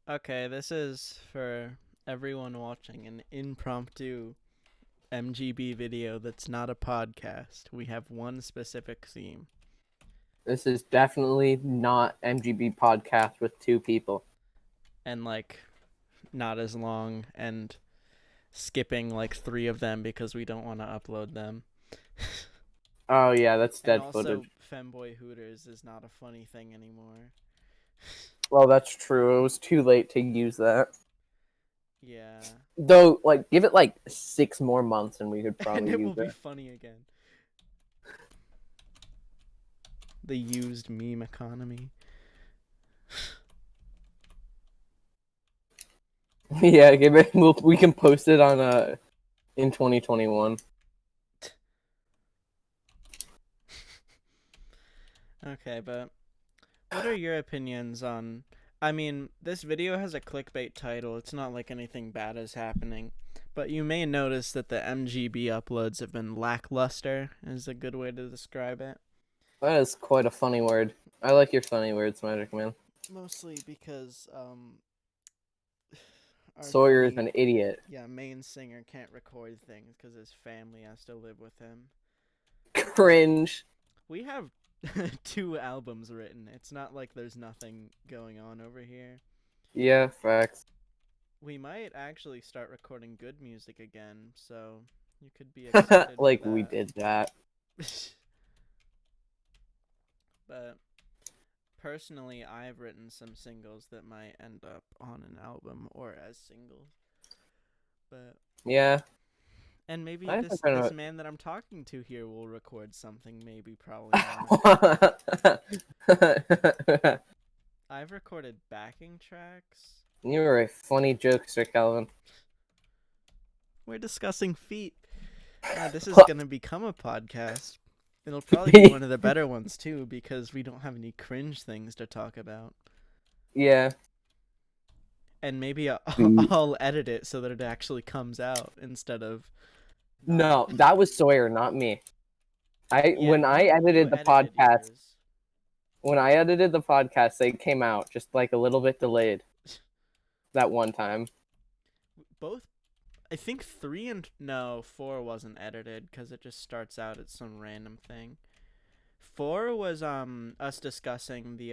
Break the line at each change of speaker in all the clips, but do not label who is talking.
Okay, this is for everyone watching an impromptu MGB video that's not a podcast. We have one specific theme.
This is definitely not MGB Podcast with two people.
And not as long, and skipping like 3 of them because we don't want to upload them.
Oh yeah, that's
And
dead
also,
footage.
Femboy Hooters is not a funny thing anymore.
Well, that's true. It was too late to use that.
Yeah.
Though, give it 6 more months and we could probably
And it
use
will be
it.
funny again. The used meme economy.
Yeah, give it. We can post it on in 2021.
Okay, but what are your opinions on... I mean, this video has a clickbait title. It's not like anything bad is happening. But you may notice that the MGB uploads have been lackluster, is a good way to describe it.
That is quite a funny word. I like your funny words, Magic Man.
Mostly because,
Sawyer is an idiot.
Yeah, main singer can't record things because his family has to live with him.
Cringe.
We have 2 albums written. It's not like there's nothing going on over here.
Yeah, facts.
We might actually start recording good music again, so you could be excited.
Like we did that.
But personally, I've written some singles that might end up on an album or as singles. But
yeah.
And maybe
I
this
kinda...
man that I'm talking to here will record something, maybe, probably not. I've recorded backing tracks.
You're a funny jokester, Calvin.
We're discussing feet. This is going to become a podcast. It'll probably be one of the better ones, too, because we don't have any cringe things to talk about.
Yeah.
And maybe I'll edit it so that it actually comes out instead of...
No, that was Sawyer, not me. When I edited the podcast, they came out just a little bit delayed. That one time.
Both, I think 4 wasn't edited because it just starts out at some random thing. 4 was us discussing the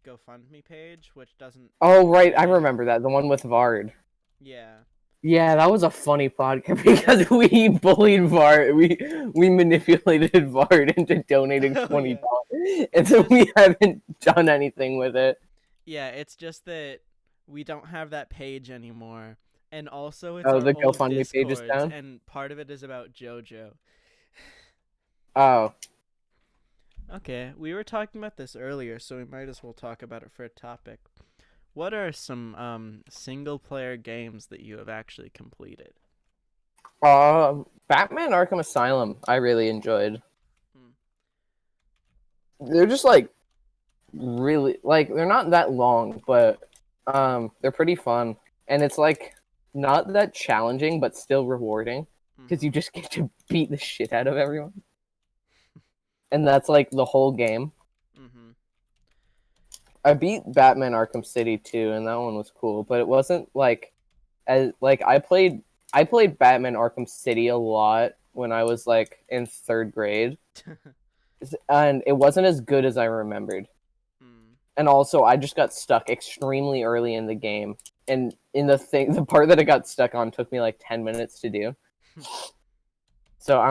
GoFundMe page, which doesn't...
Oh right, I remember that, the one with Vard.
Yeah.
Yeah, that was a funny podcast because we bullied Vard. We manipulated Vard into donating $20, and so we haven't done anything with it.
Yeah, it's just that we don't have that page anymore, and also it's
the GoFundMe page is down,
and part of it is about JoJo.
Oh.
Okay, we were talking about this earlier, so we might as well talk about it for a topic. What are some single-player games that you have actually completed?
Batman Arkham Asylum, I really enjoyed. They're just really they're not that long, but they're pretty fun, and it's not that challenging, but still rewarding because you just get to beat the shit out of everyone, and that's the whole game. I beat Batman Arkham City too, and that one was cool, but it wasn't I played Batman Arkham City a lot when I was in 3rd grade, and it wasn't as good as I remembered. And also, I just got stuck extremely early in the game, and the part that I got stuck on took me 10 minutes to do. So I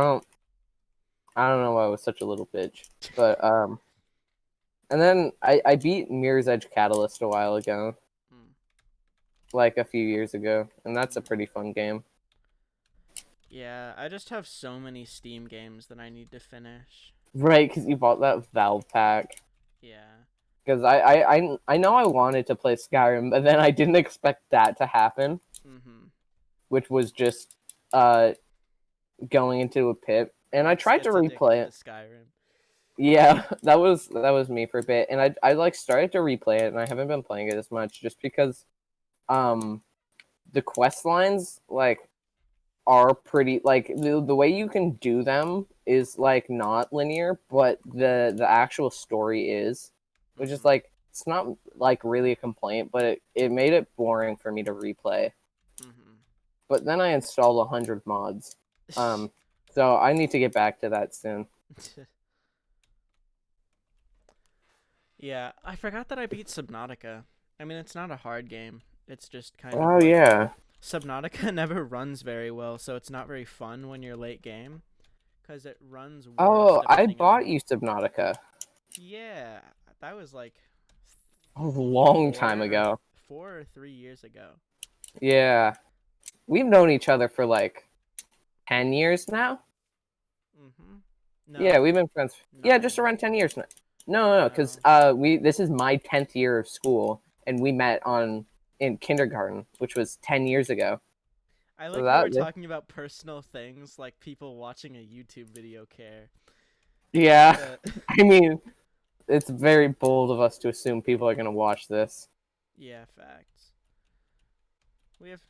don't know why I was such a little bitch, but and then I beat Mirror's Edge Catalyst a while ago, a few years ago, and that's a pretty fun game.
Yeah, I just have so many Steam games that I need to finish.
Right, because you bought that Valve pack.
Yeah.
Because I know I wanted to play Skyrim, but then I didn't expect that to happen. Which was just going into a pit, and I tried to replay it.
Skyrim.
Yeah, that was me for a bit, and I started to replay it, and I haven't been playing it as much just because the quest lines are pretty the way you can do them is not linear, but the actual story is, which is It's not like really a complaint, but it made it boring for me to replay.
Mm-hmm.
But then I installed 100 mods. So I need to get back to that soon.
Yeah, I forgot that I beat Subnautica. I mean, it's not a hard game. It's just kind of
Oh
like
yeah.
Subnautica never runs very well, so it's not very fun when you're late game because it runs worse.
Oh, I
depending on...
bought you Subnautica
Yeah, that was like
a long time ago.
4 or 3 years ago.
Yeah. We've known each other for like 10 years now.
Mm-hmm. No,
Yeah, we've been friends. Yeah, just
9.
around 10 years now. No, because this is my 10th year of school, and we met in kindergarten, which was 10 years ago.
I
So
like that we're talking about personal things like people watching a YouTube video care.
Yeah, I mean, it's very bold of us to assume people are gonna watch this.
Yeah, facts. We have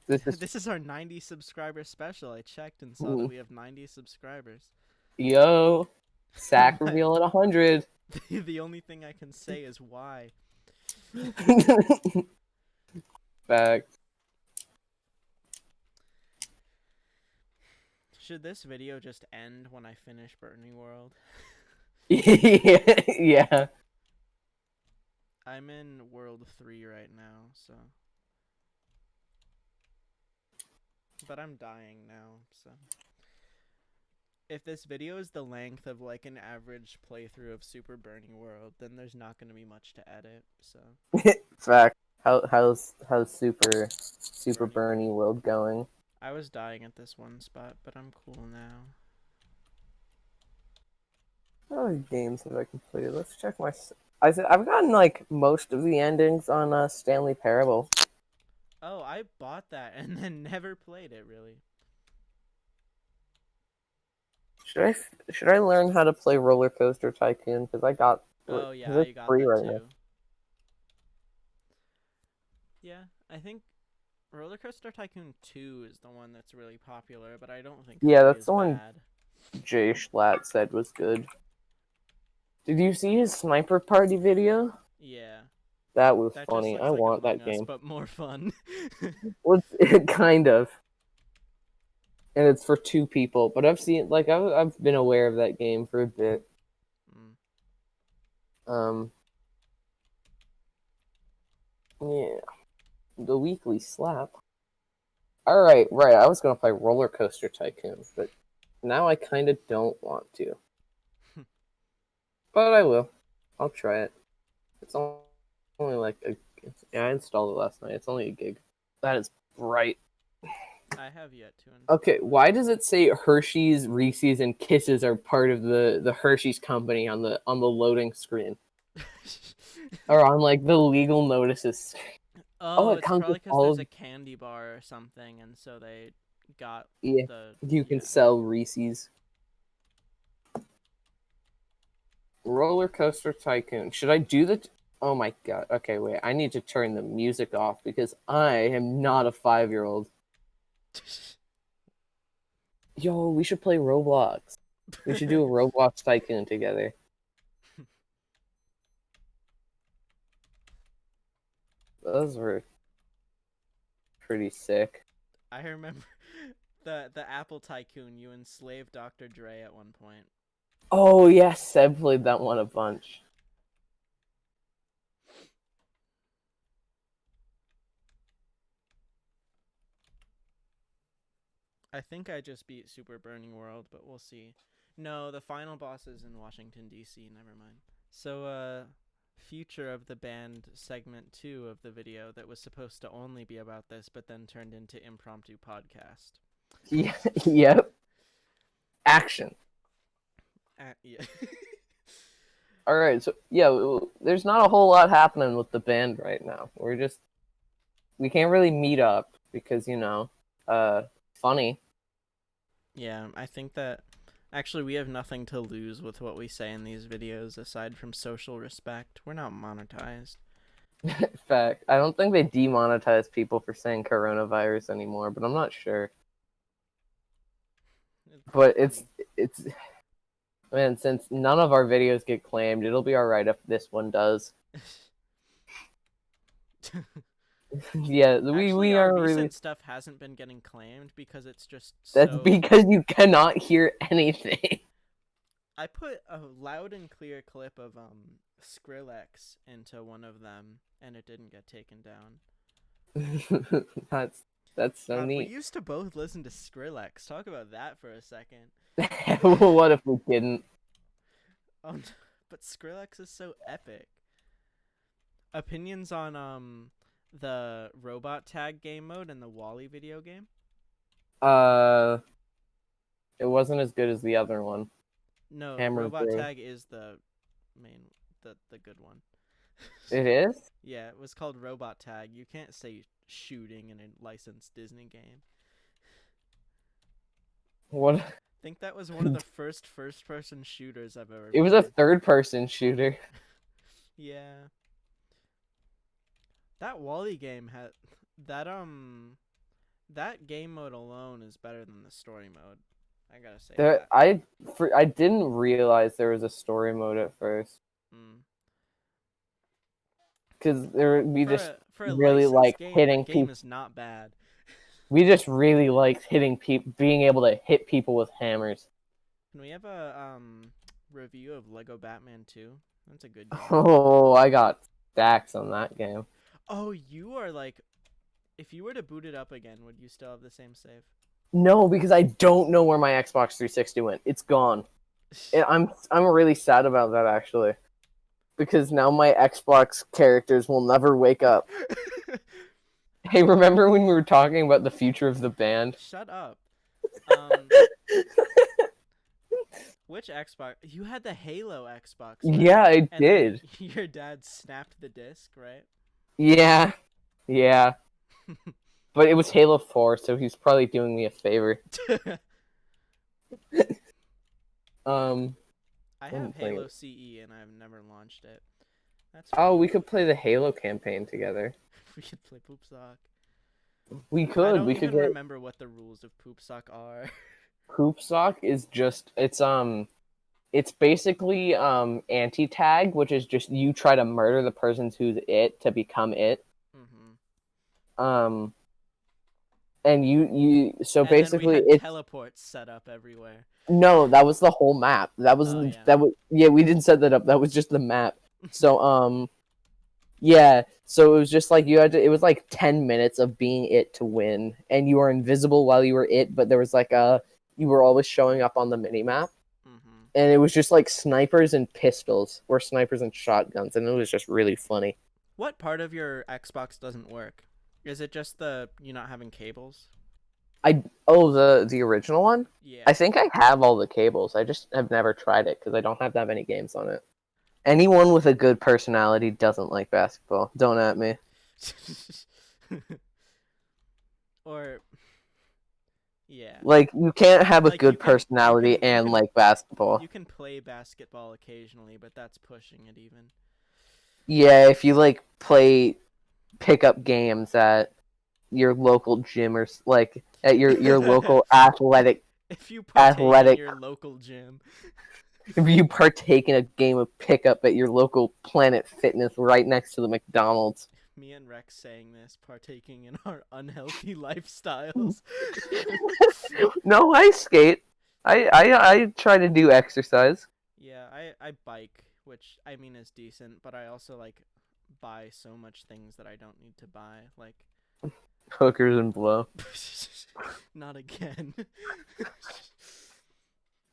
this is our 90 subscriber special. I checked and saw that we have 90 subscribers.
Yo, sack reveal at 100.
The only thing I can say is why.
Fact.
Should this video just end when I finish Burning World?
Yeah.
I'm in World 3 right now, so. But I'm dying now, so. If this video is the length of like an average playthrough of Super Burning World, then there's not going to be much to edit, so.
Fact. How's Super Burning World going?
I was dying at this one spot, but I'm cool now.
What other games have I completed? Let's check my... I've gotten like most of the endings on Stanley Parable.
Oh, I bought that and then never played it, really.
Should I learn how to play Roller Coaster Tycoon? Because I got...
Oh, yeah, you got that
right
too.
now.
Yeah, I think Roller Coaster Tycoon 2 is the one that's really popular, but I don't think
that's the
one
bad. Jay Schlatt said was good. Did you see his Sniper Party video?
Yeah.
That was
that
funny. I
like
want
Among
that
Us,
game.
But more fun.
Well, it kind of. And it's for 2 people, but I've seen I've been aware of that game for a bit. Yeah. The weekly slap. Alright, right. I was gonna play Roller Coaster Tycoon, but now I kind of don't want to. But I will. I'll try it. It's only like I installed it last night. It's only a gig. That is bright.
I have yet to install.
Okay, why does it say Hershey's, Reese's, and Kisses are part of the Hershey's company on the loading screen? Or on like the legal notices?
Oh,
it
it's
comes
probably
with
because there's a candy bar or something, and so they got
you can sell Reese's. Roller Coaster Tycoon. Should I do the... Oh my god. Okay, wait. I need to turn the music off because I am not a 5-year-old. Yo, we should play Roblox. We should do a Roblox Tycoon together. Those were pretty sick.
I remember the Apple Tycoon. You enslaved Dr. Dre at one point.
Oh yes, Seb played that one a bunch.
I think I just beat Super Burning World, but we'll see. No, the final boss is in Washington, D.C. Never mind. So, future of the band segment 2 of the video that was supposed to only be about this, but then turned into impromptu podcast.
Yeah, yep. Action.
Yeah.
All right, so yeah, there's not a whole lot happening with the band right now. We can't really meet up because funny.
Yeah, I think that actually we have nothing to lose with what we say in these videos aside from social respect. We're not monetized.
Fact. I don't think they demonetize people for saying coronavirus anymore, but I'm not sure. But it's And since none of our videos get claimed, it'll be alright if this one does. Yeah,
Actually,
we
our
are
recent
really...
stuff hasn't been getting claimed because it's just
That's
so...
because you cannot hear anything.
I put a loud and clear clip of Skrillex into one of them, and it didn't get taken down.
That's so
We
neat.
used to both listen to Skrillex. Talk about that for a second.
What if we didn't?
But Skrillex is so epic. Opinions on the robot tag game mode and the Wall-E video game?
It wasn't as good as the other one.
No,
Hammer
robot
Bro.
tag is the main, the good one.
It is?
Yeah, it was called robot tag. You can't say shooting in a licensed Disney game.
What?
I think that was one of the first-person shooters I've ever
It was
played.
a third-person shooter.
Yeah. That Wall-E game had that game mode alone is better than the story mode. I gotta say that.
I didn't realize there was a story mode at first. Because we just really like hitting
people. Game is not bad.
We just really liked hitting people, being able to hit people with hammers.
Can we have a review of Lego Batman 2? That's a good game.
Oh, I got stacks on that game.
Oh, you are like, if you were to boot it up again, would you still have the same save?
No, because I don't know where my Xbox 360 went. It's gone. I'm really sad about that, actually. Because now my Xbox characters will never wake up. Hey, remember when we were talking about the future of the band?
Shut up. Which Xbox? You had the Halo Xbox, right?
Yeah, I did.
Your dad snapped the disc, right?
Yeah. But it was Halo 4, so he's probably doing me a favor.
I have Halo CE and I've never launched it. That's
funny. We could play the Halo campaign together.
We could play Poop Sock.
We could.
I don't
we
even
could
remember what the rules of Poop Sock are.
Poop Sock is just it's basically anti-tag, which is just you try to murder the person who's it to become it.
Mm-hmm.
And you so
and
basically
then we had teleports set up everywhere.
No, that was the whole map. That was we didn't set that up. That was just the map. So yeah, so it was just like it was like 10 minutes of being it to win, and you were invisible while you were it, but there was like you were always showing up on the mini map.
Mm-hmm.
And it was just like snipers and pistols, or snipers and shotguns, and it was just really funny.
What part of your Xbox doesn't work? Is it just you not having cables?
The original one?
Yeah.
I think I have all the cables. I just have never tried it because I don't have that many games on it. Anyone with a good personality doesn't like basketball. Don't at me.
Or yeah.
Like, you can't have a good personality and like basketball.
You can play basketball occasionally, but that's pushing it even.
Yeah, if you like play pickup games at your local gym or like at your local athletic.
If you partake in your local gym.
If you partake in a game of pickup at your local Planet Fitness right next to the McDonald's.
Me and Rex saying this, partaking in our unhealthy lifestyles.
No, I skate. I try to do exercise.
Yeah, I bike, which I mean is decent, but I also like buy so much things that I don't need to buy, like
hookers and blow.
Not again.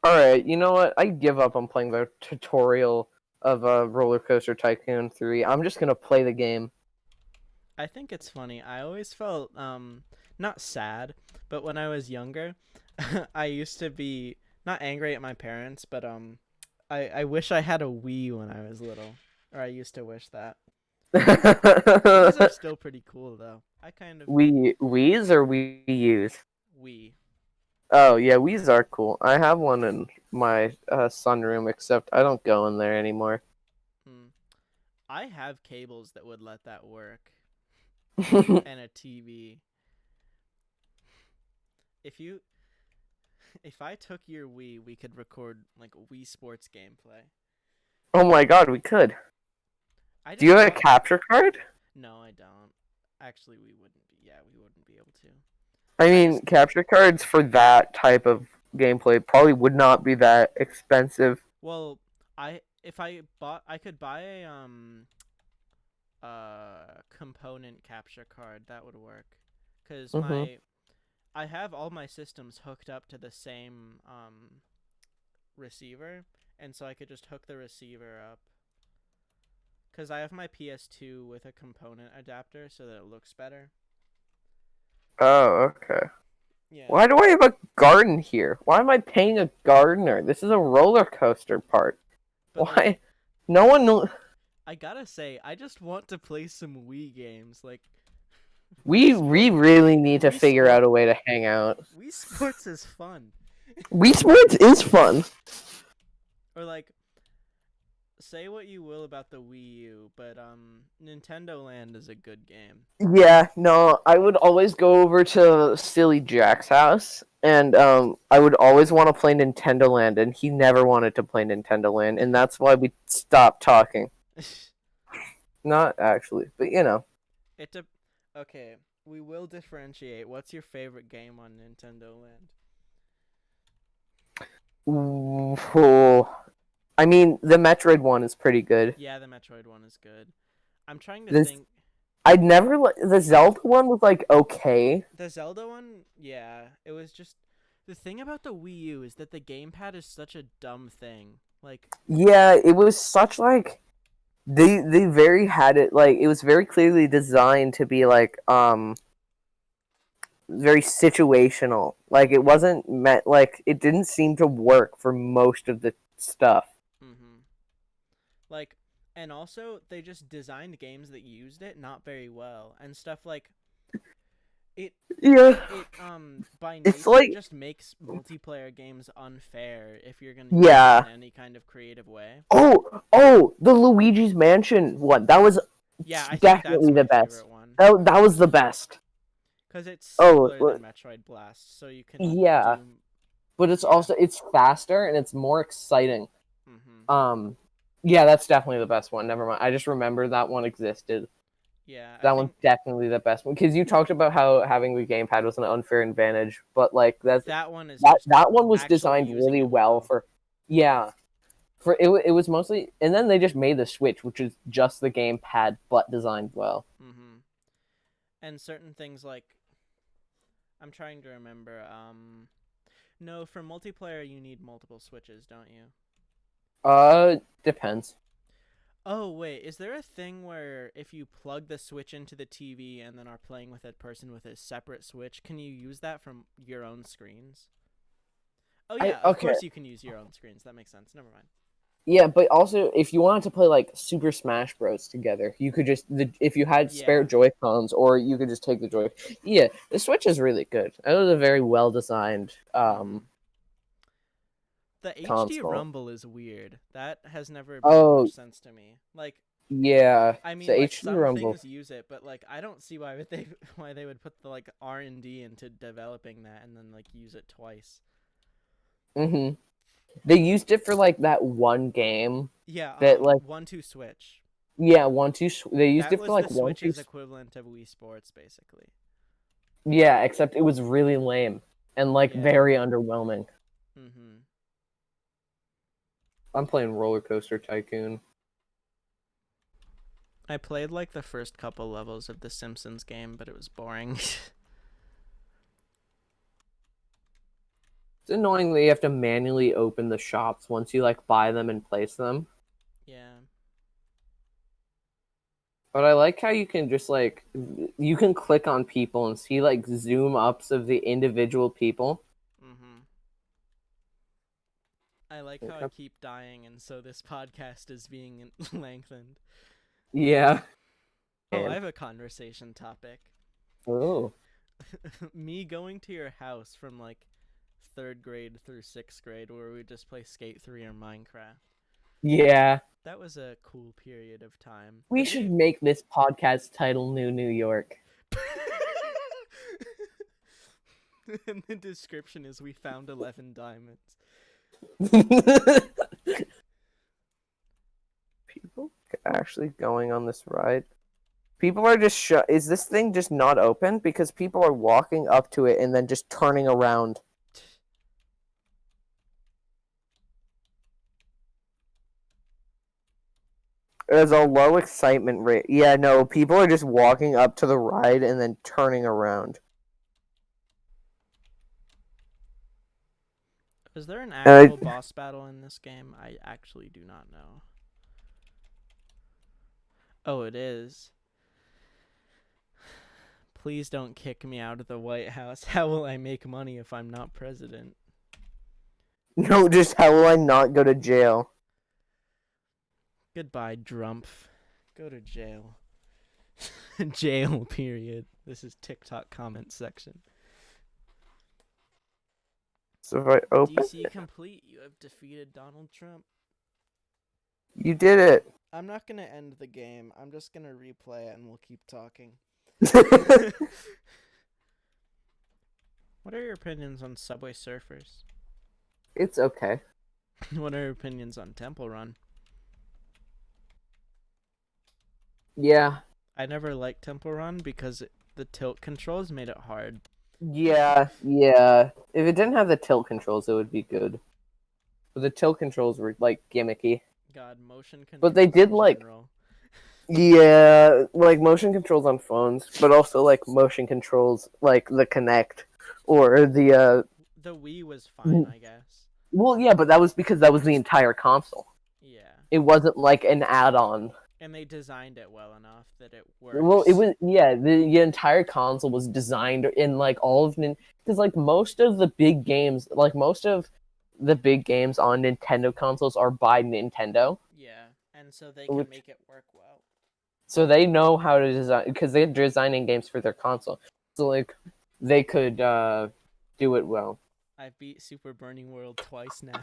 Alright, you know what? I give up on playing the tutorial of Roller Coaster Tycoon 3. I'm just gonna play the game.
I think it's funny. I always felt not sad, but when I was younger, I used to be not angry at my parents, but I wish I had a Wii when I was little. Or I used to wish that. These are still pretty cool though. I kind of
Wii's or Wii U's?
Wii.
Oh yeah, Wii's are cool. I have one in my sunroom, except I don't go in there anymore.
I have cables that would let that work. And a TV. If you If I took your Wii, we could record like Wii Sports gameplay.
Oh my god, we could.
I
Do you
just
have a
want...
capture card?
No, I don't. Actually, we wouldn't be. Yeah, we wouldn't be able to.
I mean,
just...
capture cards for that type of gameplay probably would not be that expensive.
Well, I could buy a component capture card. That would work. Cause I have all my systems hooked up to the same receiver, and so I could just hook the receiver up. Cause I have my PS2 with a component adapter so that it looks better.
Oh, okay.
Yeah.
Why do I have a garden here? Why am I paying a gardener? This is a roller coaster park.
But
Why?
like,
No one.
I gotta say, I just want to play some Wii games. Like,
We really need to
Wii
figure
Sports...
out a way to hang out.
Wii Sports is fun.
Wii Sports is fun.
Or like, say what you will about the Wii U, but Nintendo Land is a good game.
Yeah, no, I would always go over to Silly Jack's house, and I would always want to play Nintendo Land, and he never wanted to play Nintendo Land, and that's why we stopped talking. Not actually, but you know.
Okay, we will differentiate. What's your favorite game on Nintendo Land?
Ooh, I mean, the Metroid one is pretty good.
Yeah, the Metroid one is good. I'm trying to think.
I'd never the Zelda one was like okay.
The Zelda one, yeah, it was just the thing about the Wii U is that the gamepad is such a dumb thing. Like,
yeah, it was such like they very had it like it was very clearly designed to be like very situational. Like it wasn't meant like it didn't seem to work for most of the stuff.
Like, and also they just designed games that used it not very well, and stuff like it by nature
it's like
just makes multiplayer games unfair if you're gonna
yeah
use it in any kind of creative way.
Oh, the Luigi's Mansion one, that was definitely the best one. That was the best
because it's simpler than Metroid Blast, so you can
but it's also it's faster and it's more exciting. Yeah, that's definitely the best one. Never mind. I just remember that one existed.
Yeah,
that one's definitely the best one because you talked about how having the gamepad was an unfair advantage, but like
that one
was designed really well for it was mostly, and then they just made the Switch, which is just the gamepad but designed well.
And certain things like I'm trying to remember. No, for multiplayer you need multiple switches, don't you?
Depends.
Oh, wait, is there a thing where if you plug the Switch into the TV and then are playing with a person with a separate Switch, can you use that from your own screens? Oh, yeah, of course you can use your own screens. That makes sense. Never mind.
Yeah, but also, if you wanted to play, like, Super Smash Bros. Together, you could just, if you had spare Joy-Cons, or you could just take the Joy... Yeah, the Switch is really good. It was a very well-designed,
The HD
console.
Rumble is weird. That has never made much sense to me. Like,
yeah,
I mean,
the
like,
HD
some
Rumble.
things use it, but like, I don't see why they would put the like R&D into developing that and then like use it twice.
They used it for like that one game.
Yeah,
that like
1-2 Switch.
Yeah, 1-2. They used it for like
the
1-2.
Switch's equivalent of Wii Sports, basically.
Yeah, except it was really lame and like very underwhelming. I'm playing Roller Coaster Tycoon.
I played like the first couple levels of the Simpsons game, but it was boring.
It's annoying that you have to manually open the shops once you like buy them and place them.
Yeah.
But I like how you can just like you can click on people and see like zoom ups of the individual people.
I like how I keep dying, and so this podcast is being lengthened.
Yeah.
Oh, I have a conversation topic.
Oh.
Me going to your house from like 3rd grade through 6th grade where we just play Skate 3 or Minecraft.
Yeah.
That was a cool period of time.
We should make this podcast title New York.
And the description is, we found 11 diamonds.
People actually going on this ride? People are just is this thing just not open? Because people are walking up to it and then just turning around. There's a low excitement rate. Yeah, no, people are just walking up to the ride and then turning around.
Is there an actual boss battle in this game? I actually do not know. Oh, it is. Please don't kick me out of the White House. How will I make money if I'm not president?
No, just how will I not go to jail?
Goodbye, Drumpf. Go to jail. Jail, period. This is TikTok comment section.
So if I open
DC
it,
complete. You have defeated Donald Trump.
you did it.
I'm not going to end the game. I'm just going to replay it and we'll keep talking. What are your opinions on Subway Surfers?
It's okay.
What are your opinions on Temple Run?
Yeah.
I never liked Temple Run because the tilt controls made it hard.
Yeah. If it didn't have the tilt controls, it would be good. But the tilt controls were, like, gimmicky.
God, motion controls.
But they did, like... Yeah, like, motion controls on phones, but also, like, motion controls, like, the Kinect. Or the
Wii was fine, I guess.
Well, yeah, but that was because that was the entire console.
Yeah.
It wasn't, like, an add-on.
And they designed it well enough that it works.
Well, it was, yeah, the entire console was designed in, like, all of... Because, like, most of the big games on Nintendo consoles are by Nintendo.
Yeah, and so they can make it work well.
So they know how to design... Because they're designing games for their console. So, like, they could do it well.
I've beat Super Burning World twice now.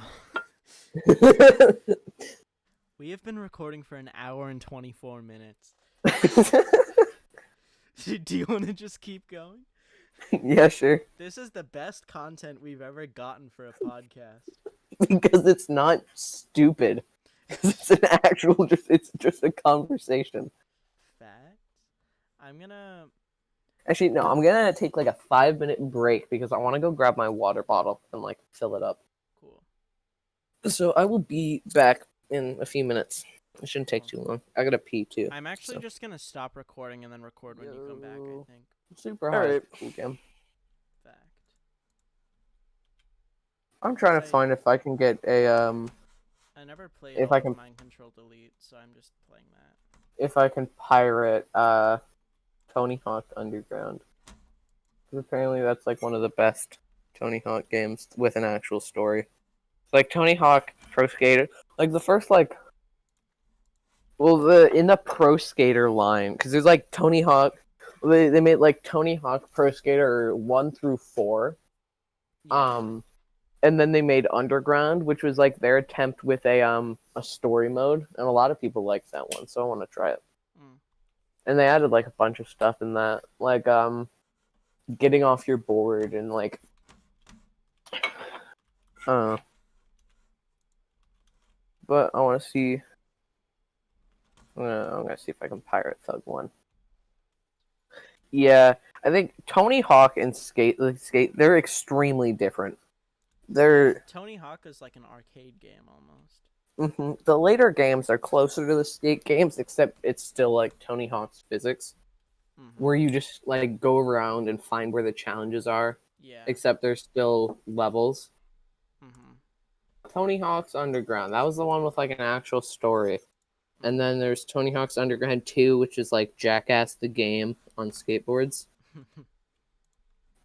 We have been recording for an hour and 24 minutes. Do you want to just keep going?
Yeah, sure.
This is the best content we've ever gotten for a podcast.
Because it's not stupid. Because it's an actual, it's just a conversation.
Fact? I'm gonna...
Actually, no, I'm gonna take like a 5-minute break because I want to go grab my water bottle and like fill it up.
Cool.
So I will be back in a few minutes. It shouldn't take too long. I gotta pee too.
I'm actually just gonna stop recording and then record when you come back, I think.
Super high. Alright. Cool game.
Fact.
I'm trying to find if I can get a
I never played
if I can
Mind Control Delete, so I'm just playing that.
If I can pirate Tony Hawk Underground. Because apparently that's like one of the best Tony Hawk games with an actual story. Like Tony Hawk Pro Skater, like the first in the Pro Skater line, because there's like Tony Hawk, they made like Tony Hawk Pro Skater 1 through 4, and then they made Underground, which was like their attempt with a story mode, and a lot of people liked that one, so I want to try it. And they added like a bunch of stuff in that, like getting off your board and like but I want to see. I'm gonna see if I can pirate Thug 1. Yeah, I think Tony Hawk and Skate, they're extremely different.
Tony Hawk is like an arcade game almost.
The later games are closer to the Skate games, except it's still like Tony Hawk's physics, where you just like go around and find where the challenges are.
Yeah.
Except there's still levels. Tony Hawk's Underground, that was the one with like an actual story. And then there's Tony Hawk's Underground 2, which is like Jackass the game on skateboards.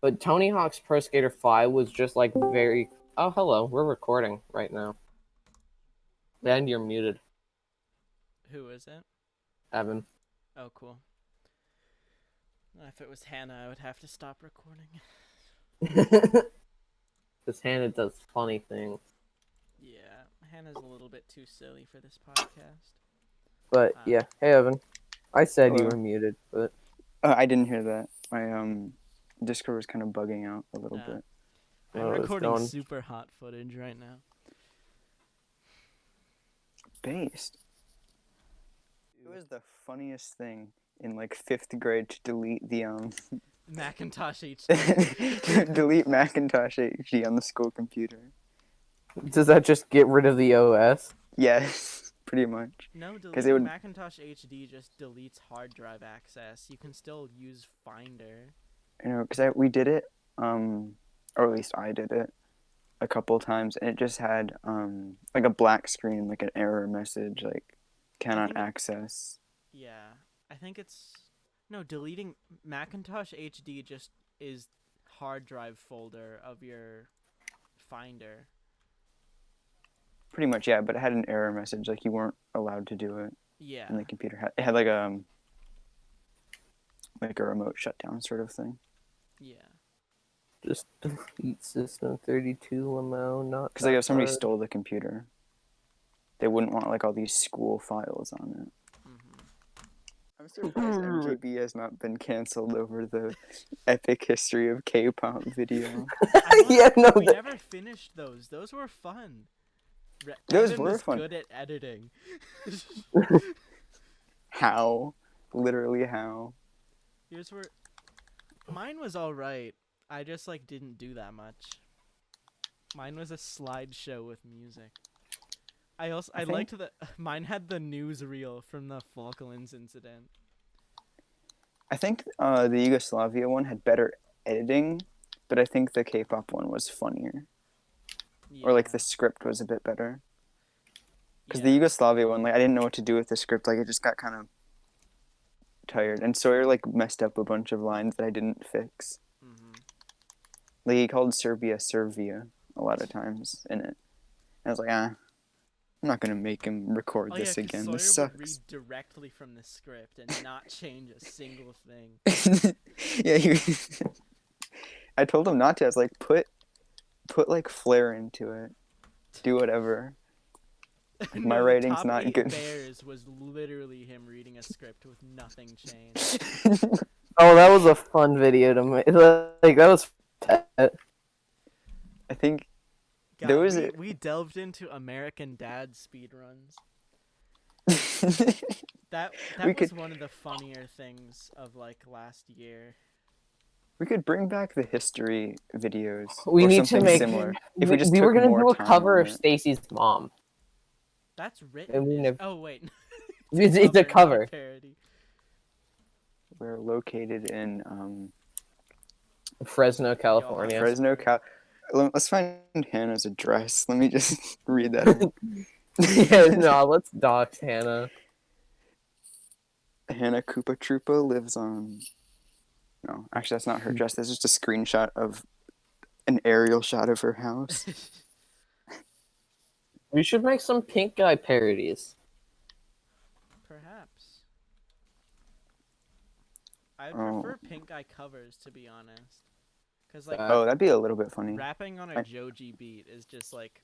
But Tony Hawk's Pro Skater 5 was just like very... Oh, hello, we're recording right now. And you're muted.
Who is it?
Evan.
Oh, cool. If it was Hannah, I would have to stop recording.
Because Hannah does funny things.
Yeah, Hannah's a little bit too silly for this podcast.
But, hey, Evan. I said
Hello.
you were muted, but...
I didn't hear that. My Discord was kind of bugging out a little bit.
I'm
Oh, it's
recording
going.
super hot footage right now.
Based. It was the funniest thing in like 5th grade to delete the
Macintosh HD.
delete Macintosh HD on the school computer.
Does that just get rid of the OS?
Yes, pretty much.
No,
Because
deleting Macintosh HD just deletes hard drive access. You can still use Finder.
You know, because we did it, or at least I did it a couple times, and it just had like a black screen, like an error message, like cannot access.
Yeah, I think it's no deleting Macintosh HD just is hard drive folder of your Finder.
Pretty much, yeah, but it had an error message, like you weren't allowed to do it.
Yeah.
And the computer it had like a remote shutdown sort of thing.
Yeah.
Just delete System 32 Lamo, not
Because like if somebody
hard.
stole the computer, they wouldn't want like all these school files on it. I'm surprised MGB has not been canceled over the epic history of K-pop video.
Yeah, no,
We never finished those. Those were fun.
Those
Evan
were
was
fun.
good at editing.
How? Literally how?
Here's where mine was all right. I just like didn't do that much. Mine was a slideshow with music. I
think-
liked that mine had the newsreel from the Falklands incident.
I think the Yugoslavia one had better editing, but I think the K-pop one was funnier.
Yeah.
Or like the script was a bit better. Because
yeah.
the Yugoslavia one, like I didn't know what to do with the script. Like it just got kind of tired, and Sawyer like messed up a bunch of lines that I didn't fix. Like he called Serbia Servia a lot of times in it. And I was like, I'm not gonna make him record
Oh,
this
yeah, 'cause
again.
Sawyer
This
would
sucks.
read directly from the script and not change a single thing.
Yeah, I told him not to. I was like, put like flair into it. Do whatever. My
No,
writing's
Top
not
8
good.
Bears was literally him reading a script with nothing changed.
Oh, that was a fun video to make. Like that was.
I think
God,
There was
we delved into American Dad speedruns. That
We
was
could-
one of the funnier things of like last year.
we could bring back the history videos.
We
or
need to
something
make.
similar. If we just
we
took
were gonna
more
do a
time
cover
on
of
it.
Stacy's mom.
That's written.
And we never-
Oh wait,
It's a
not a
cover.
parody.
We're located in
Fresno, California.
Fresno, Cal. Let's find Hannah's address. Let me just read that. out.
Yeah, no, let's dox Hannah.
Hannah Koopa Troopa lives on. No, actually, that's not her address. That's just a screenshot of an aerial shot of her house.
We should make some pink guy parodies.
Perhaps. I
Oh.
prefer pink eye covers, to be honest. Because like
Oh, that'd be a little bit funny.
rapping on
I-
a Joji beat is just like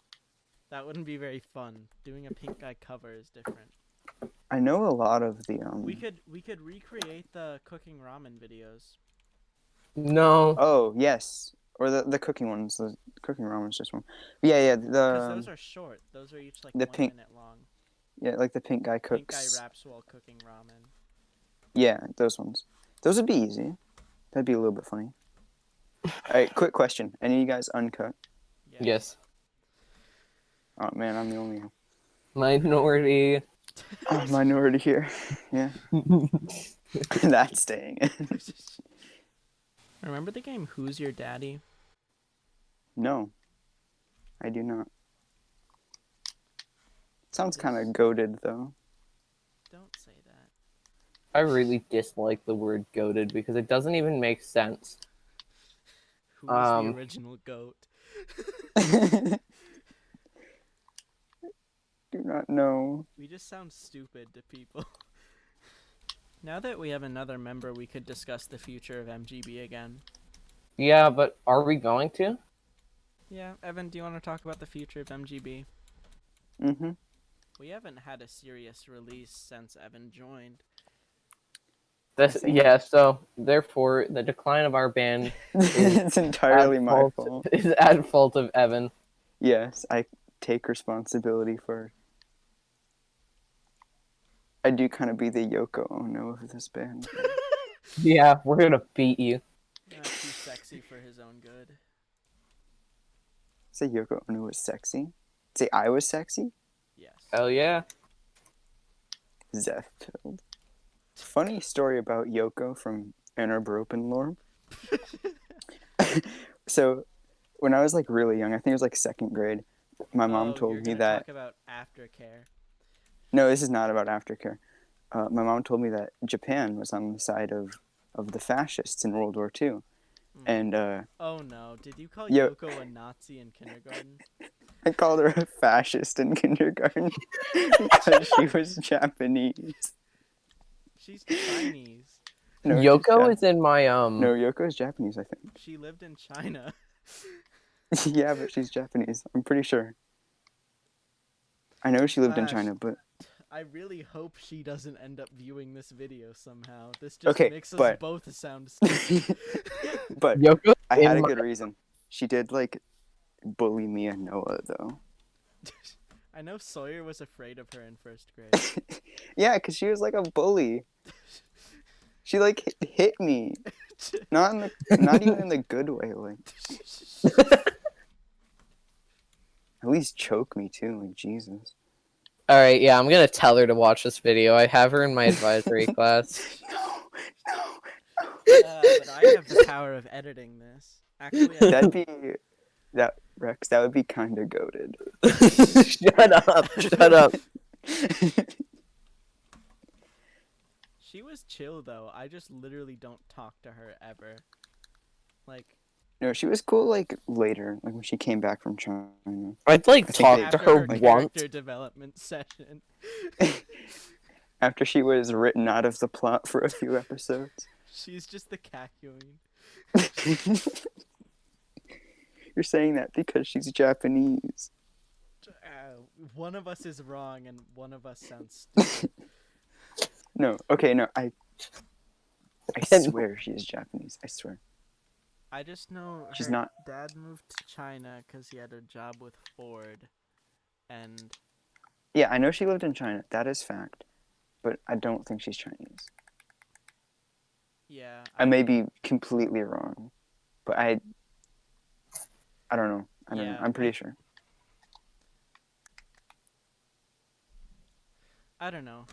that wouldn't be very fun. Doing a pink eye cover is different.
I know a lot of the
We could recreate the cooking ramen videos.
No.
Oh yes, or the cooking ones. The cooking ramen's just one. Yeah,
Because those are short. Those are each like
the
1
pink-
minute long.
yeah, like the pink guy
Pink eye
cooks.
raps while cooking ramen.
Yeah, those ones. Those would be easy. That'd be a little bit funny. All right, quick question. Any of you guys uncut?
Yes.
Oh man, I'm the only
Minority.
minority here. Yeah, that's staying in.
Remember the game Who's Your Daddy?
No, I do not. Sounds kind of goated though.
Don't say that.
I really dislike the word goated because it doesn't even make sense.
Who's the original goat?
Do not know.
We just sound stupid to people. Now that we have another member, we could discuss the future of MGB again.
Yeah, but are we going to?
Yeah, Evan, do you want to talk about the future of MGB? We haven't had a serious release since Evan joined.
So therefore, the decline of our band
It's entirely my fault.
is at fault of Evan.
Yes, I take responsibility for. I do kind of be the Yoko Ono of this band.
Yeah, we're gonna beat you.
Not too sexy for his own good.
Say Yoko Ono was sexy. Say I was sexy.
Yes.
Hell yeah.
Zeph-filled. Funny story about Yoko from Ann Arbor Open lore. So, when I was like really young, I think it was like 2nd grade, my mom told me that.
Talk about aftercare.
No, this is not about aftercare. My mom told me that Japan was on the side of the fascists in World War II. And
oh no, did you call Yoko a Nazi in kindergarten?
I called her a fascist in kindergarten because she was Japanese.
She's Chinese.
No, Yoko is in my
No, Yoko is Japanese, I think.
She lived in China.
Yeah, but she's Japanese. I'm pretty sure. I know she lived in China, but
I really hope she doesn't end up viewing this video somehow. This just makes us both sound stupid.
But
Yoko,
I had a good reason. She did like bully me and Noah though.
I know Sawyer was afraid of her in 1st grade.
Yeah, because she was like a bully. She like hit me. Not even in the good way, like. At least choke me too, like Jesus.
Alright, yeah, I'm gonna tell her to watch this video. I have her in my advisory class.
No.
But I have the power of editing this. Actually,
Rex, that would be kinda goated.
Shut up.
She was chill though. I just literally don't talk to her ever. Like.
No, she was cool like later, like when she came back from China.
I'd like talk to her
once.
once.
Development session.
After she was written out of the plot for a few episodes.
She's just the Kakyoin.
You're saying that because she's Japanese.
One of us is wrong and one of us sounds stupid.
No, I swear she is Japanese. I swear.
I just know
she's
her
not.
Dad moved to China because he had a job with Ford, and.
Yeah, I know she lived in China. That is fact, but I don't think she's Chinese.
Yeah.
I may be completely wrong, but I don't know. I don't know. I'm pretty sure.
I don't know.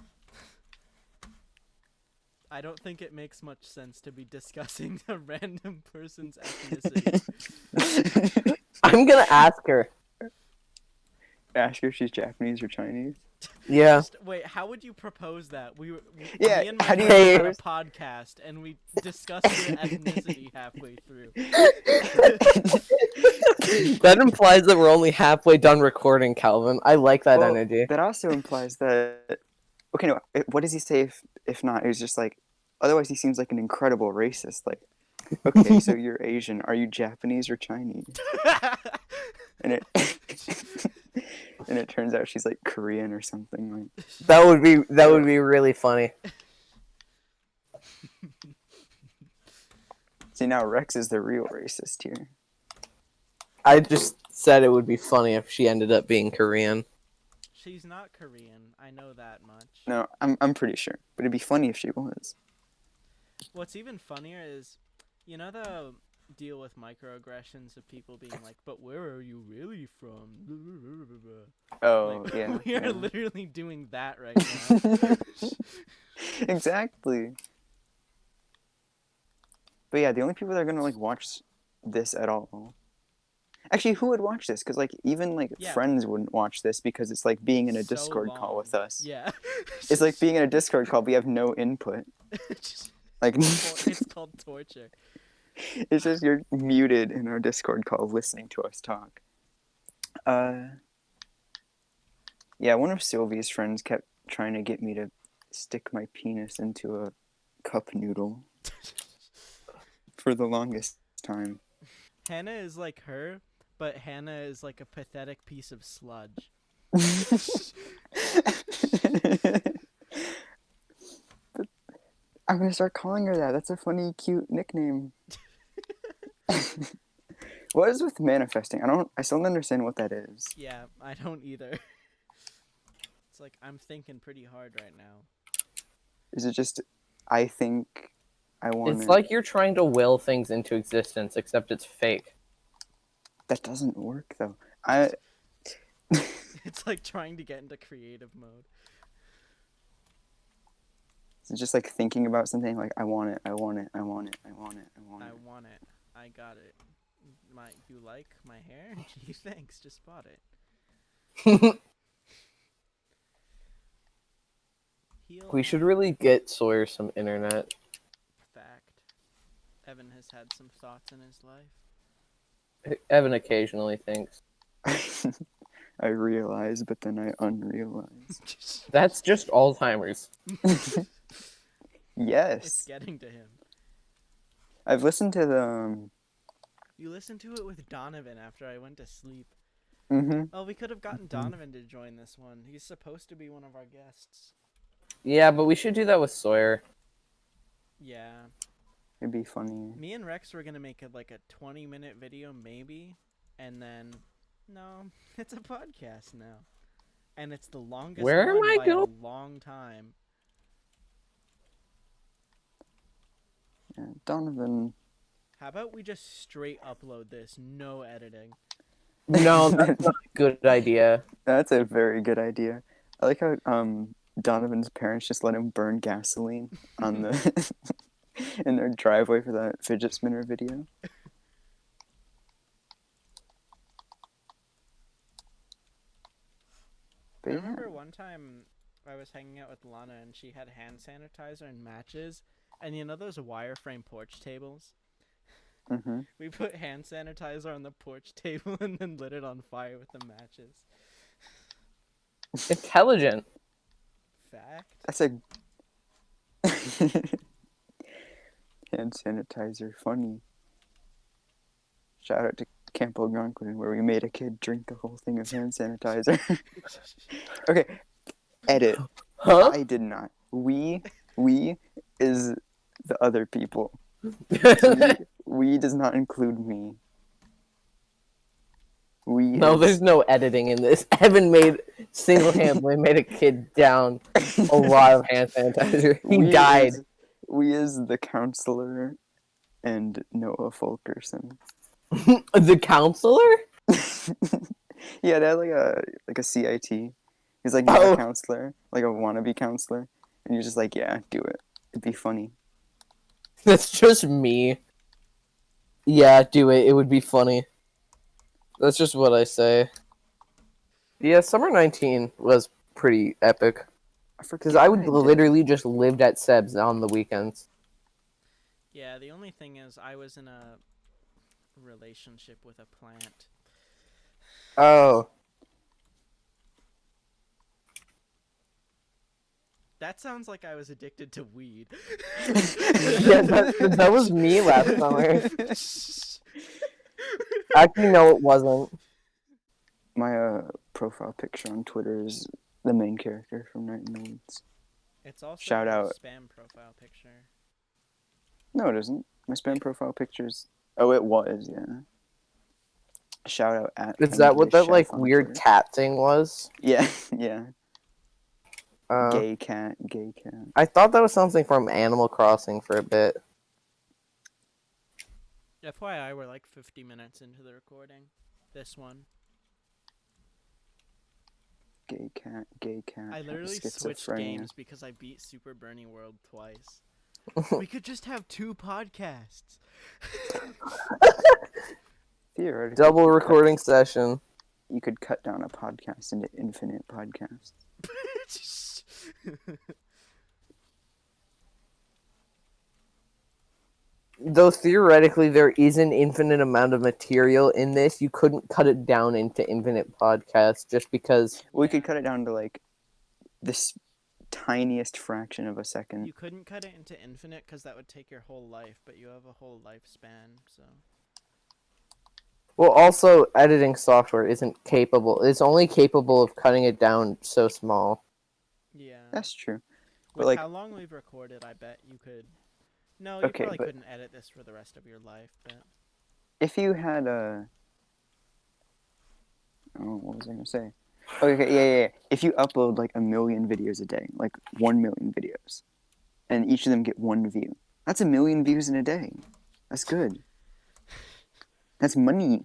I don't think it makes much sense to be discussing a random person's ethnicity.
I'm gonna ask her.
Ask her if she's Japanese or Chinese?
Yeah.
Wait, how would you propose that? Me and my
how do you
friend had a podcast, and we discussed your ethnicity halfway through.
That implies that we're only halfway done recording, Calvin. I like that energy.
That also implies that... Okay, no, what does he say if not? It was just like... Otherwise, he seems like an incredible racist. Like, okay, so you're Asian. Are you Japanese or Chinese? And it turns out she's like Korean or something. Like
that would be really funny.
See, now Rex is the real racist here.
I just said it would be funny if she ended up being Korean.
She's not Korean. I know that much.
No, I'm pretty sure. But it'd be funny if she was.
What's even funnier is, you know the deal with microaggressions of people being like, but where are you really from?
Oh,
like,
yeah.
We are literally doing that right now.
Exactly. But yeah, the only people that are gonna like watch this at all. Actually, who would watch this? Because like even like friends wouldn't watch this because it's like being in a Discord call with us.
Yeah.
It's like being in a Discord call. We have no input. Like
it's called torture.
It's just you're muted in our Discord call listening to us talk. Yeah, one of Sylvie's friends kept trying to get me to stick my penis into a cup noodle for the longest time.
Hannah is like her, but Hannah is like a pathetic piece of sludge.
I'm gonna start calling her that. That's a funny, cute nickname. What is with manifesting? I still don't understand what that is.
Yeah, I don't either. It's like I'm thinking pretty hard right now.
Is it just I think I want
It's like you're trying to will things into existence, except it's fake.
that doesn't work though.
It's like trying to get into creative mode.
It's just like thinking about something like I want it, I want it, I want it, I want it, I want it.
I want it. I got it. You like my hair? Gee, thanks. Just bought it.
We should really get Sawyer some internet.
Fact. Evan has had some thoughts in his life.
Evan occasionally thinks.
I realize, but then I unrealize.
That's just Alzheimer's.
Yes.
It's getting to him.
I've listened to the.
You listened to it with Donovan after I went to sleep.
Mm-hmm.
Oh, we could have gotten Donovan to join this one. He's supposed to be one of our guests.
Yeah, but we should do that with Sawyer.
Yeah.
It'd be funny.
Me and Rex were gonna make it like a 20-minute video, maybe, and then no, it's a podcast now, and it's the longest
Where am
one
I
by
going?
a long time.
Yeah, Donovan.
How about we just straight upload this, no editing?
No, that's not a good idea.
That's a very good idea. I like how Donovan's parents just let him burn gasoline on the in their driveway for that fidget spinner video.
I remember one time I was hanging out with Lana and she had hand sanitizer and matches, and you know those wireframe porch tables?
Mm-hmm.
We put hand sanitizer on the porch table and then lit it on fire with the matches.
Intelligent.
Fact.
That's a hand sanitizer. Funny. Shout out to Camp Algonquin, where we made a kid drink a whole thing of hand sanitizer. Okay, edit.
Huh?
I did not. We is the other people. We does not include me.
No, there's no editing in this. Evan single-handedly made a kid down a lot of hand sanitizer. He died.
We is the counselor and Noah Fulkerson.
The counselor?
Yeah, they had like a CIT. He's like not a counselor, like a wannabe counselor, and you're just like, yeah, do it. It'd be funny.
That's just me. Yeah, do it. It would be funny. That's just what I say. Yeah, Summer 19 was pretty epic. Because I would literally just lived at Seb's on the weekends.
Yeah, the only thing is I was in a relationship with a plant.
Oh.
That sounds like I was addicted to weed.
Yeah, that was me last summer. Actually, no, it wasn't.
My profile picture on Twitter is the main character from Night in the Woods.
It's also
Shout
a
out.
spam profile picture.
No, it isn't. My spam profile pictures. Oh, it was, yeah. Shout out at.
Is that what
MGB
that like
Chef on
weird
Twitter.
cat thing was?
Yeah, yeah.
Gay.
Gay cat.
I thought that was something from Animal Crossing for a bit.
FYI, we're like 50 minutes into the recording. This one.
Gay cat.
I literally switched
schizophrenia.
games because I beat Super Bernie World twice. We could just have 2 podcasts.
Theoretically,
Double recording session.
you could cut down a podcast into infinite podcasts.
Though theoretically there is an infinite amount of material in this, you couldn't cut it down into infinite podcasts just because.
We could cut it down to like this tiniest fraction of a second.
You couldn't cut it into infinite because that would take your whole life, but you have a whole lifespan, so.
Well, also, editing software isn't capable. It's only capable of cutting it down so small.
Yeah.
That's true.
With
like,
how long we've recorded, I bet you could. No, you
Okay,
probably
but-
couldn't edit this for the rest of your life, but.
if you had a... Oh, what was I gonna say? Okay, yeah. If you upload like 1 million videos a day, like 1 million videos, and each of them get 1 view, that's 1 million views in a day. That's good. That's money.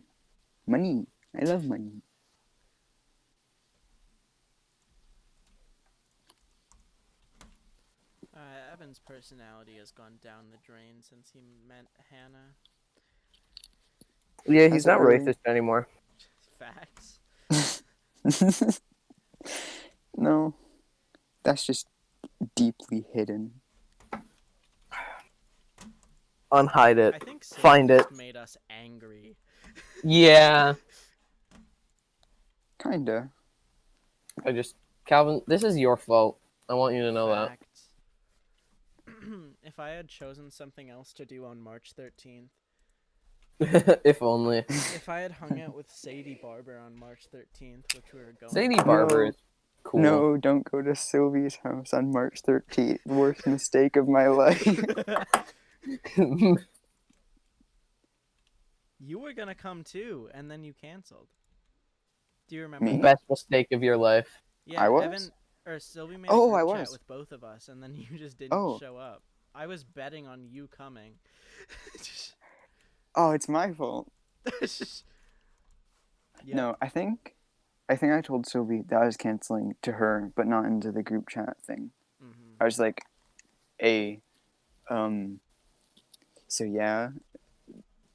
Money. I love money.
Evan's personality has gone down the drain since he met Hannah.
Yeah,
Has
he's
it
not
really?
racist anymore.
Facts.
No, that's just deeply hidden.
Unhide it.
I think
Find
Sylvie
it.
just made us angry.
Yeah.
Kinda.
Calvin, this is your fault. I want you to know
Facts. If I had chosen something else to do on March 13th,
that. If only.
if I had hung out with Sadie Barber on March 13th, which we were going
Sadie
to,
Barber
No.
is cool.
No, don't go to Sylvie's house on March 13th. Worst mistake of my life.
you were gonna come too, and then you canceled. Do you remember?
Me?
that?
Best mistake of your life.
Yeah,
I was?
Evan or Sylvie made
Oh,
a
I
group chat
was.
with both of us, and then you just didn't
Oh.
show up. I was betting on you coming.
Oh, it's my fault.
Yeah.
No, I think I told Sylvie that I was canceling to her, but not into the group chat thing.
Mhm.
I was like, so yeah,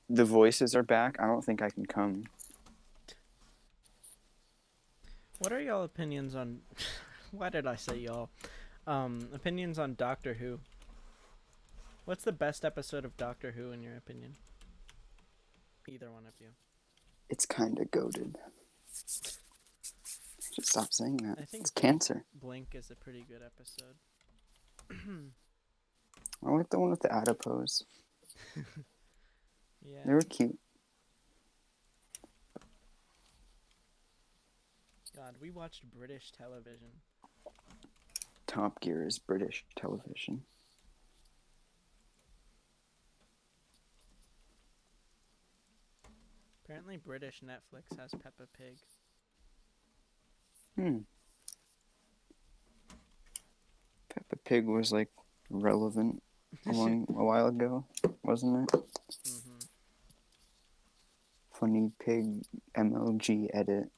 the voices are back. I don't think I can come.
What are y'all opinions on? Why did I say y'all? Opinions on Doctor Who. What's the best episode of Doctor Who in your opinion? Either one of you.
It's kind of goated. Should stop saying that.
I think
It's cancer.
Blink is a pretty good episode.
I like the one with the adipose.
Yeah.
They were cute.
God, we watched British television.
Top Gear is British television.
Apparently, British Netflix has Peppa Pig.
Peppa Pig was like relevant a while ago, wasn't it?
Mm-hmm.
Funny Pig MLG edit.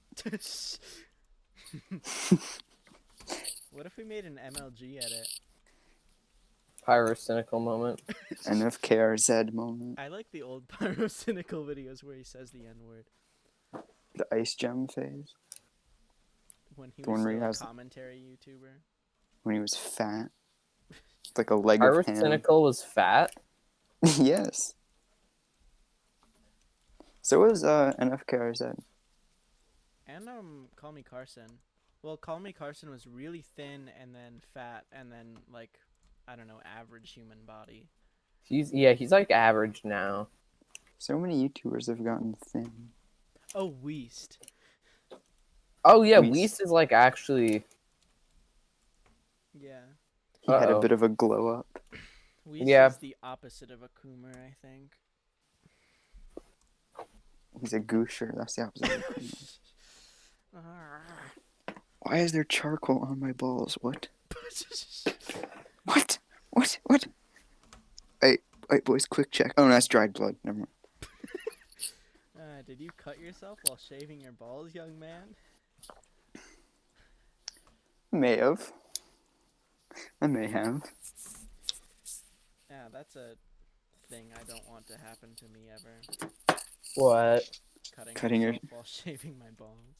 What if we made an MLG edit?
Pyrocynical moment.
NFKRZ moment.
I like the old Pyrocynical videos where he says the N-word.
The Ice Gem phase.
When he
The
was
one where he
still a
has-
commentary YouTuber.
When he was fat. Like a leg of ham.
Pyrocynical was fat.
Yes. So was NFKRZ.
And Call Me Carson. Well, Call Me Carson was really thin and then fat and then like, I don't know, average human body.
He's like average now.
So many YouTubers have gotten thin.
Oh, Weast.
Oh yeah,
Weast.
Weast is like actually.
Yeah.
He had a
Uh-oh.
bit of a glow up.
Weast
Yeah.
is the opposite of a Coomer, I think.
He's a goosher. That's the opposite of a Coomer. Why is there charcoal on my balls? What? What? What? Wait, boys, quick check. Oh, no, that's dried blood. Never mind.
Did you cut yourself while shaving your balls, young man?
May have. I may have.
Yeah, that's a thing I don't want to happen to me ever.
What?
Cutting your-
myself while shaving my balls.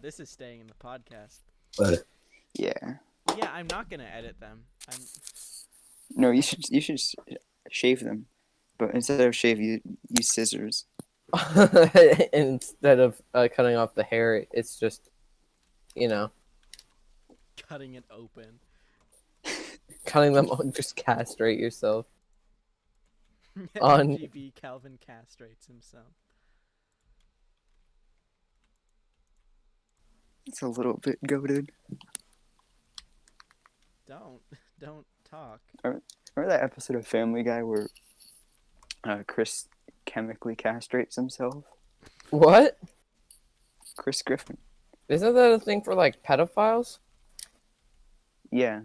This is staying in the podcast.
Yeah.
Yeah, I'm not gonna edit them.
No, you should shave them, but instead of shave, you use scissors.
Instead of cutting off the hair, it's just,
cutting it open.
cutting them. Just castrate yourself. On-
MGB Calvin castrates himself.
It's a little bit goated.
Don't talk.
Remember that episode of Family Guy where Chris chemically castrates himself?
What?
Chris Griffin.
Isn't that a thing for like pedophiles?
Yeah.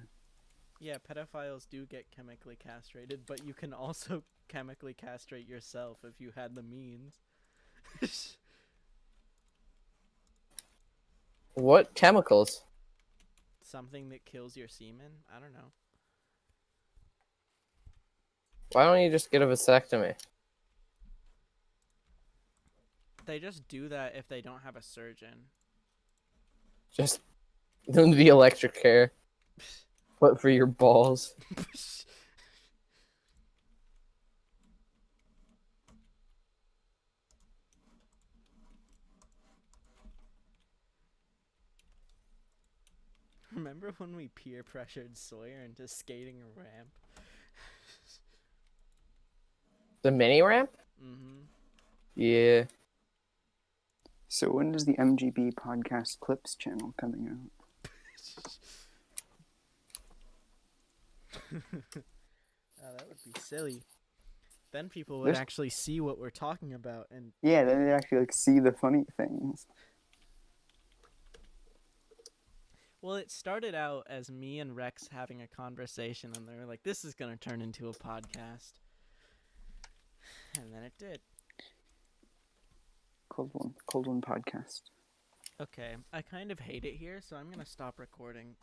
Yeah, pedophiles do get chemically castrated, but you can also chemically castrate yourself if you had the means.
What chemicals?
Something that kills your semen? I don't know.
Why don't you just get a vasectomy?
They just do that if they don't have a surgeon.
Just the electric hair. But for your balls.
Remember when we peer pressured Sawyer into skating a ramp?
The mini ramp?
Mm-hmm.
Yeah.
So when does the MGB Podcast Clips channel coming out?
Oh, that would be silly. Then people would actually see what we're talking about and
Yeah, then they actually like see the funny things.
well, it started out as me and Rex having a conversation, and they were like, this is going to turn into a podcast. And then it did.
Cold one podcast.
Okay, I kind of hate it here, so I'm going to stop recording.